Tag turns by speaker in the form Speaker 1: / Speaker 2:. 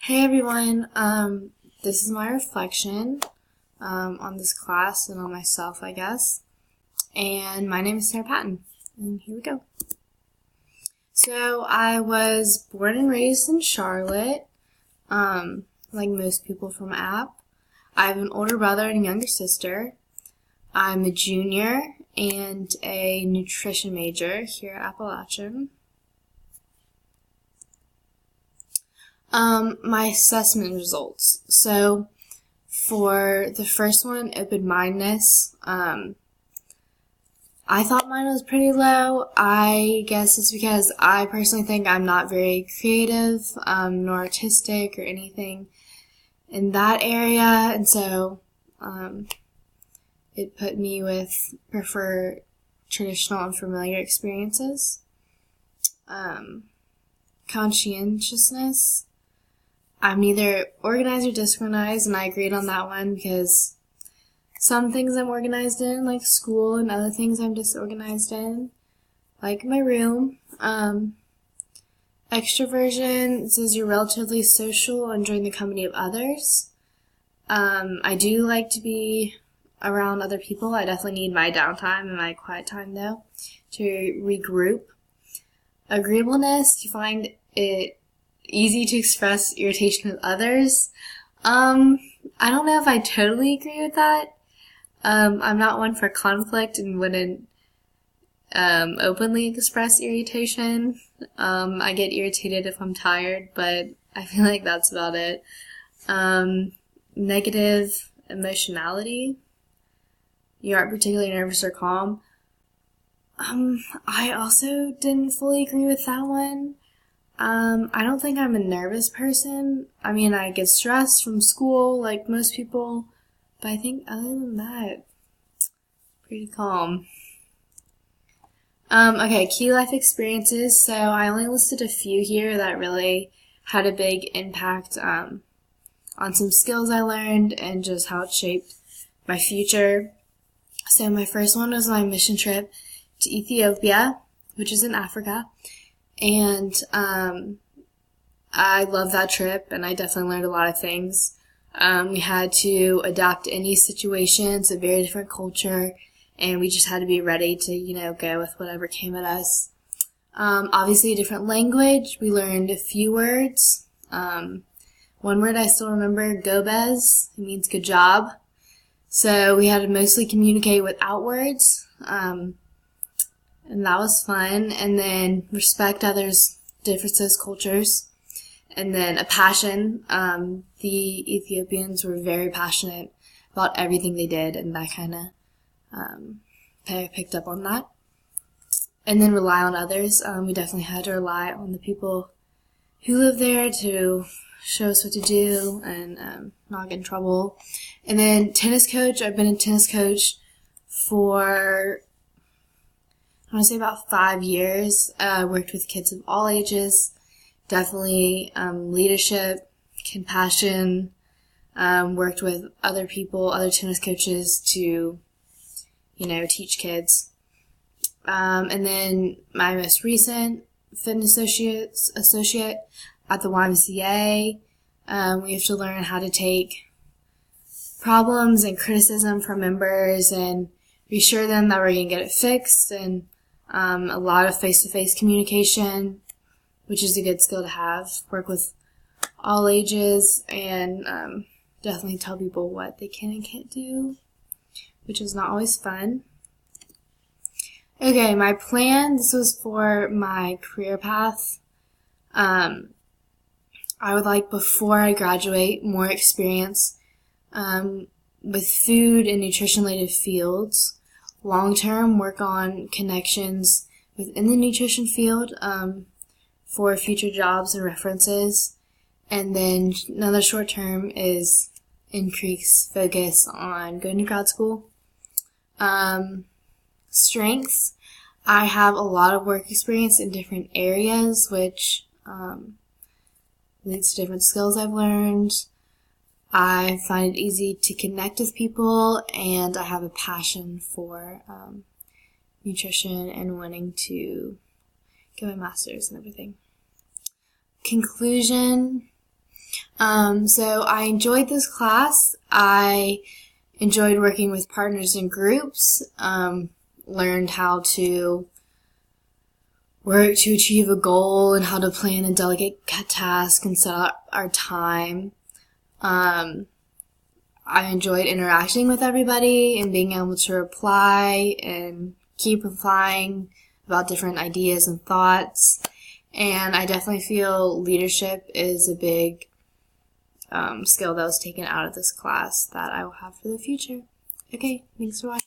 Speaker 1: Hey everyone, this is my reflection on this class and on myself, I guess. And my name is Sarah Patton, and here we go. So I was born and raised in Charlotte, like most people from App. I have an older brother and a younger sister. I'm a junior and a nutrition major here at Appalachian. My assessment results. So for the first one, open-mindedness, I thought mine was pretty low. I guess it's because I personally think I'm not very creative, nor artistic or anything in that area, and so it put me with prefer traditional and familiar experiences. Conscientiousness. I'm neither organized or disorganized, and I agreed on that one because some things I'm organized in, like school, and other things I'm disorganized in, like my room. Extroversion says you're relatively social, enjoying the company of others. I do like to be around other people. I definitely need my downtime and my quiet time, though, to regroup. Agreeableness, you find it easy to express irritation with others. I don't know if I totally agree with that. I'm not one for conflict and wouldn't openly express irritation. I get irritated if I'm tired, but I feel like that's about it. Negative emotionality. You aren't particularly nervous or calm. I also didn't fully agree with that one. I don't think I'm a nervous person. I mean, I get stressed from school like most people, but I think other than that, pretty calm. Okay, key life experiences. So I only listed a few here that really had a big impact on some skills I learned and just how it shaped my future. So my first one was my mission trip to Ethiopia, which is in Africa. And I love that trip, and I definitely learned a lot of things. We had to adapt to any situation. It's a very different culture, and we just had to be ready to, go with whatever came at us. Obviously, a different language. We learned a few words. One word I still remember, gobez. It means good job. So we had to mostly communicate without words. And that was fun. And then respect others' differences, cultures. And then a passion. The Ethiopians were very passionate about everything they did, and I kind of picked up on that. And then rely on others. We definitely had to rely on the people who live there to show us what to do and not get in trouble. And then tennis coach. I've been a tennis coach for I want to say about 5 years. Worked with kids of all ages. Definitely leadership, compassion. Worked with other people, other tennis coaches to, teach kids. And then my most recent fitness associate at the YMCA. We have to learn how to take problems and criticism from members and reassure them that we're going to get it fixed, and a lot of face-to-face communication, which is a good skill to have. Work with all ages and definitely tell people what they can and can't do, which is not always fun. Okay, my plan, this was for my career path. I would like, before I graduate, more experience with food and nutrition-related fields. Long-term, work on connections within the nutrition field for future jobs and references. And then another short-term is increase focus on going to grad school. Strengths. I have a lot of work experience in different areas, which leads to different skills I've learned. I find it easy to connect with people, and I have a passion for nutrition and wanting to get my master's and everything. Conclusion. So I enjoyed this class. I enjoyed working with partners in groups, learned how to work to achieve a goal and how to plan and delegate tasks and set up our time. I enjoyed interacting with everybody and being able to reply and keep replying about different ideas and thoughts. And I definitely feel leadership is a big skill that was taken out of this class that I will have for the future. Okay, thanks for watching.